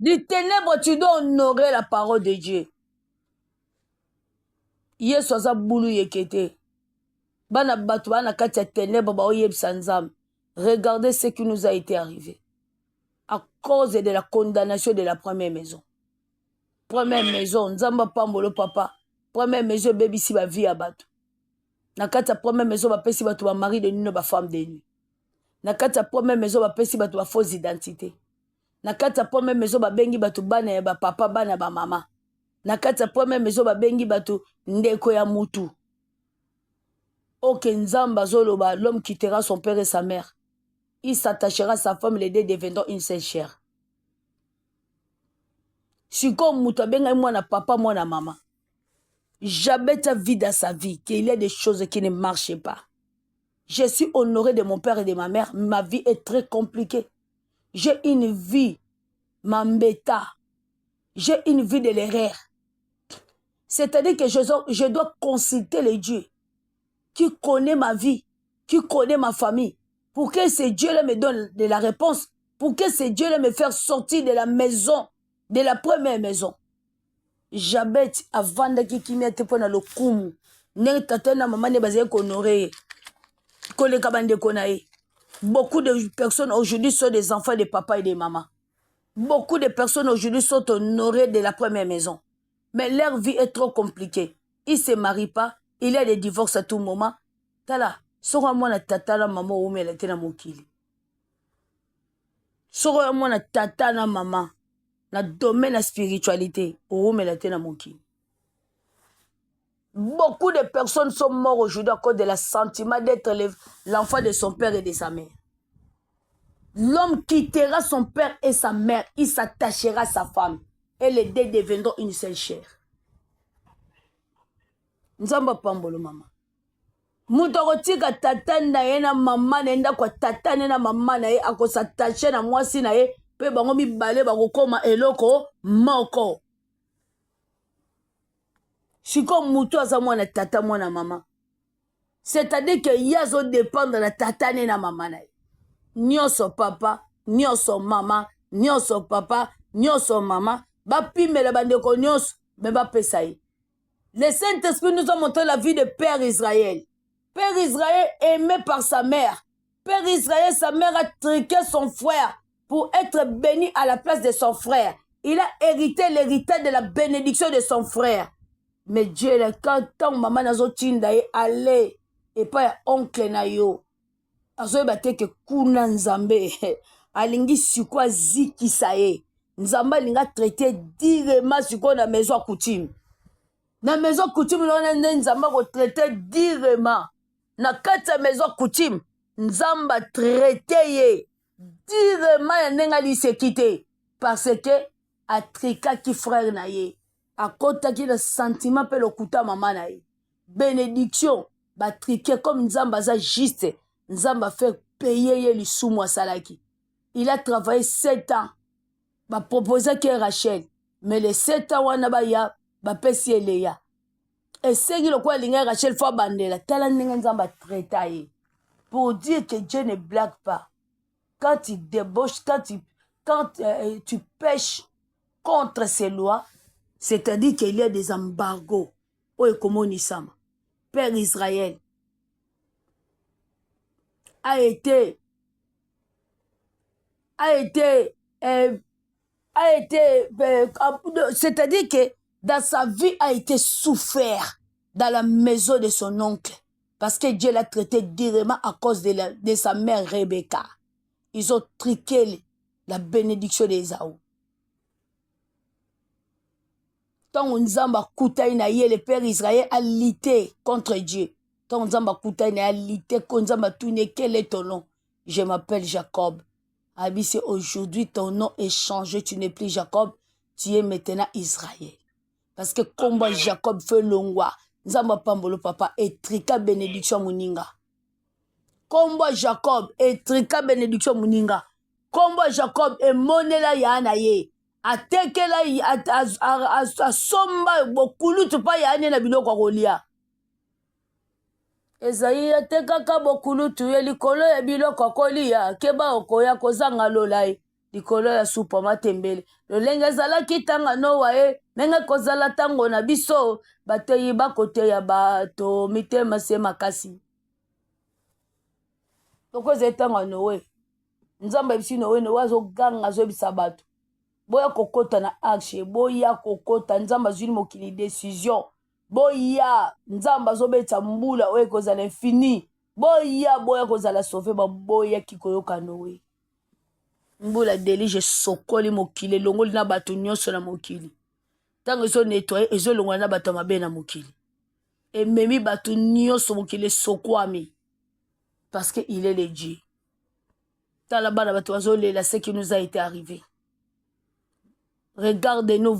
Du ténèbre, tu dois honorer la parole de Dieu. Yesu aza bulu yekete. Bana batu bana kati ya ténèbre ba oyebisa nzambe. Regardez ce qui nous a été arrivé. À cause de la condamnation de la première maison. Première maison, nzamba pambolo papa. Première maison, baby si ba vie à batu. Na kati ya première maison, ba pesi batu ba mari de nuit, ba femme de nuit. Na kati ya première maison, ba pesi batu ba fausse identité. Na kati ya première maison, ba bengi batu bana ya ba papa, bana ba mama. Na kati ya première maison, ba bengi batu ndeko ya mutu. Ok, nzamba zoloba, l'homme quittera son père et sa mère. Il s'attachera à sa femme, les deux deviendront une seule chair. Si comme mutu benga moi na papa, moi na maman. Jamais ta vie dans sa vie qu'il y a des choses qui ne marchent pas. Je suis honoré de mon père et de ma mère. Ma vie est très compliquée. J'ai une vie m'embêta. J'ai une vie de l'erreur. C'est-à-dire que je dois consulter les dieux qui connaît ma vie, qui connaît ma famille, pour que ces dieux-là me donnent de la réponse, pour que ces dieux-là me fassent sortir de la maison, de la première maison. Jabet avant qui kimia te pona le kumu ne tata na maman ne bazé honoré kole kabande konae. Beaucoup de personnes aujourd'hui sont des enfants de papa et de maman. Beaucoup de personnes aujourd'hui sont honorées de la première maison. Mais leur vie est trop compliquée. Ils se marient pas, il y a des divorces à tout moment. Tala, sora moi na tata na maman ou me la tena mokili. Sora moi na tata na maman. Dans le domaine de la spiritualité, beaucoup de personnes sont mortes aujourd'hui à cause de la sentiment d'être l'enfant de son père et de sa mère. L'homme quittera son père et sa mère, il s'attachera à sa femme et les deux deviendront une seule chair. Nzamba pambolo mama. Mutokotika tata na ye na mama nenda kwa tata na mama na ye ako s'attacher na mwasi na ye. Pe bango mibale bakokoma eloko moko. Siko mutu aza mwana tata mwana mama. C'est-à-dire que yazo dépendre de tata na mama na. Nyonso papa, nyonso mama, nyonso papa, nyonso mama, ba pimela bandeko nyonso, mais ba pesa ye. Le Saint-Esprit nous a montré la vie de Père Israël. Père Israël aimé par sa mère. Père Israël, sa mère a triqué son frère pour être béni à la place de son frère. Il a hérité l'héritage de la bénédiction de son frère. Mais Dieu, quand maman n'a pas allez, et pas oncle na yo. Azo bate que kuna nzambe. Alingi sukwa ziki sae. Nzamba linga traité directement sukwa na maison coutume. Na maison coutume, nzamba ko traité directement. Na kata maison coutume, nzamba traité ye. Directement ya nenga lisekite parce que atrika ki frère na ye akota ki le sentiment pe lokuta mama na ye bénédiction ba triquer comme nzamba za juste nzamba fait payer ye lisumu asalaki. Il a travaillé 7 ans ba proposer que Rachel mais les 7 ans wana ba ya ba pesi eleya et c'est qui le quoi linga Rachel fo bandela tala nenga nzamba traita ye pour dire que Dieu ne blague pas. Quand tu débauches, quand tu pêches contre ces lois, c'est-à-dire qu'il y a des embargos. Père Israël c'est-à-dire que dans sa vie a été souffert dans la maison de son oncle. Parce que Dieu l'a traité directement à cause de sa mère Rebecca. Ils ont triqué la bénédiction d'Ésaü. Tant Nzamba Koutaï na ye, le père Israël a lutté contre Dieu. Tant Nzamba Koutaï na a lutté contre Nzamba Touné, quel est ton nom? Je m'appelle Jacob. Abissé, aujourd'hui ton nom est changé, tu n'es plus Jacob, tu es maintenant Israël. Parce que combat Jacob fait longwa, Nzamba Pambolo papa et trika bénédiction muninga. Combo Jacob et trika bénédiction muninga. Combo Jacob et monela yana ye. Atekela a somba bokulu tupa yana na biloko kolia. Ezaïe atekaka bokulu tu ye likolo ya biloko kolia. Keba okoya kozanga lolai. likolo ya supa matembele lolenge ezalaki ntanga nowa ye ndenge kozala ntango na biso bateyi bakoteya bato mitema se makasi tokoza ntango ya nowe nzambe yebisi nowe azoganga azoyebisa bato boya kokota na arshe boya kokota nzambe azwili mokili décision boya nzambe azobetisa mbula oyo ekozala infini boya kozala sauve baboyaki koyoka nowe mbula delige sokoli mokili elongoli na bato nyonso na mokili ntango ezonetwaye ezolongwa na bato ya mabe na mokili ememi bato nyonso mokili esokwami parce que il est le Dieu tala bana bato bazolela ce qui nous a été arrivé. Regarde-nous,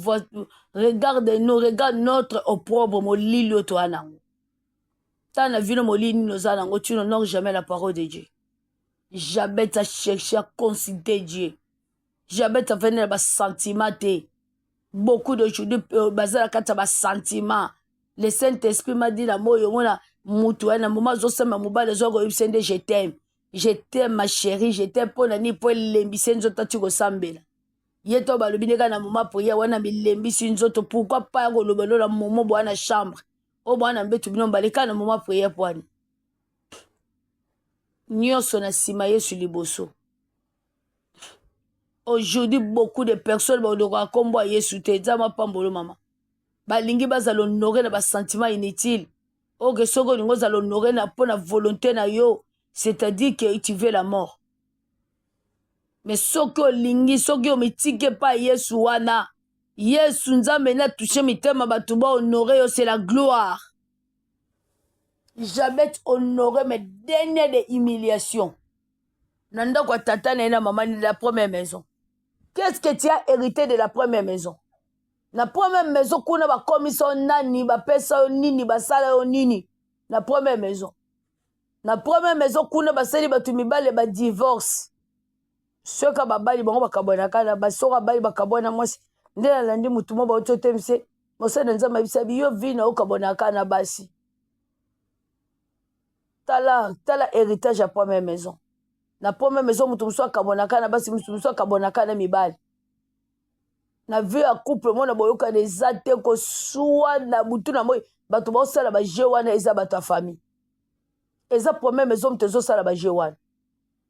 regarde notre opprobre molili oto anango. Tana vino molili nos anango, tu n'honores jamais la parole de Dieu. Jamais t'as cherché à considérer Dieu. Jamais t'as venu à bas sentiment. Beaucoup d'aujourd'hui, basé à kata bas sentiment. Le Saint-Esprit m'a dit la mot yomona mutu na moma zo sema mobale zo go ibsende je t'aime. Je t'aime ma chérie, je t'aime pour nani pour lembise nzota tu go sambela. Yeto balobi neka na moma prière wana milembisi nzoto pourquoi pas go lobelo la momo bwana chambre. O bwana mbetu bino baleka na moma prière poani. Nyonso na sima Yesu liboso. Aujourd'hui beaucoup de personnes ba kombo Yesu te zama pambolo mama. Balingi bazala honorer na ba sentiment inutile. Oke soko lingo za honorer na pona volonté na yo, c'est-à-dire que tu veux la mort. Mais soki olingi soki omitike pa Yesu wana Yesu nzambe na touché mitema bato ba honorer yo c'est la gloire. Jamais honorer mes derniers de humiliation. Nanda kwa tata na maman de la première maison. Qu'est-ce que tu as hérité de la première maison? La première maison kuna ba komisa nani ba pesa nini ba sala nini. La première maison. La première maison kuna ba sali ba tumibale ba divorce. Soka babali bango bakabona kana basoka bali bakabona mwasi ndela landi mutu mo ba ototemse mosana nzama bisabi yo vina okabona kana basi. Tala héritage à première maison. La première maison mutu muso akabona kana basi mutu muso akabona kana mibali. Na vie à couple mo na boyoka des até ko soit na mutu na moy bato ba osala ba jewana eza bato famille. Eza première maison mutu zo sala ba jewana.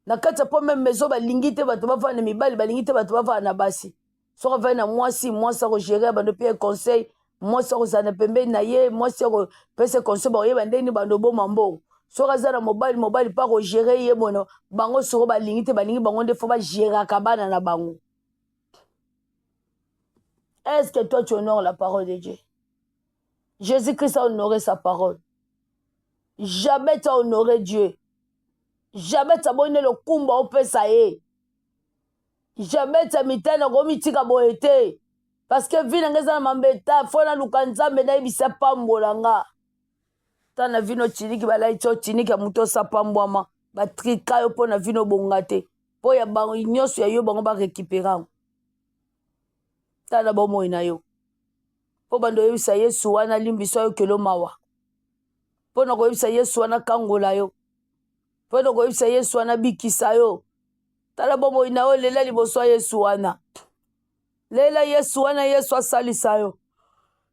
Na kati ya première maison balingi te bato bavana mibali balingi te bato bavana na basi. Soka vai na mwasi ko gérer bando pe conseil, mwasi ko zana pembe na ye, mwasi ko pese conseil ba yeba ndeni bando bo mambo. Soka zana mobile pa ko gérer ye mono bango soko balingi te balingi bango nde fo ba gérer kabana na bango. Est-ce que toi tu honores la parole de Dieu? Jésus-Christ a honoré sa parole. Jamais tu as honoré Dieu. Jamais tu as bonné le kumba au pesaye. Jamais tu as mis ta gomitika boete. Parce que vie n'engagez mambeta, fona lukanza mena ibisa pambolanga. Tana vino chiniki bala ito chiniki ya muto sa pambwama. Ba trika yo pona vino bongate. Po ya bango nyoso ya yo bango ba récupérer. Tana bomo ina yo. Po bando yebisa Yesu wana limbiso yo kelo mawa. Po na ko yebisa Yesu wana kangola yo. Podo ko yebisa Yesu wana bikisa yo. Tala bomo ina yo lela liboso Yesu wana. Lela Yesu wana Yesu asalisa yo.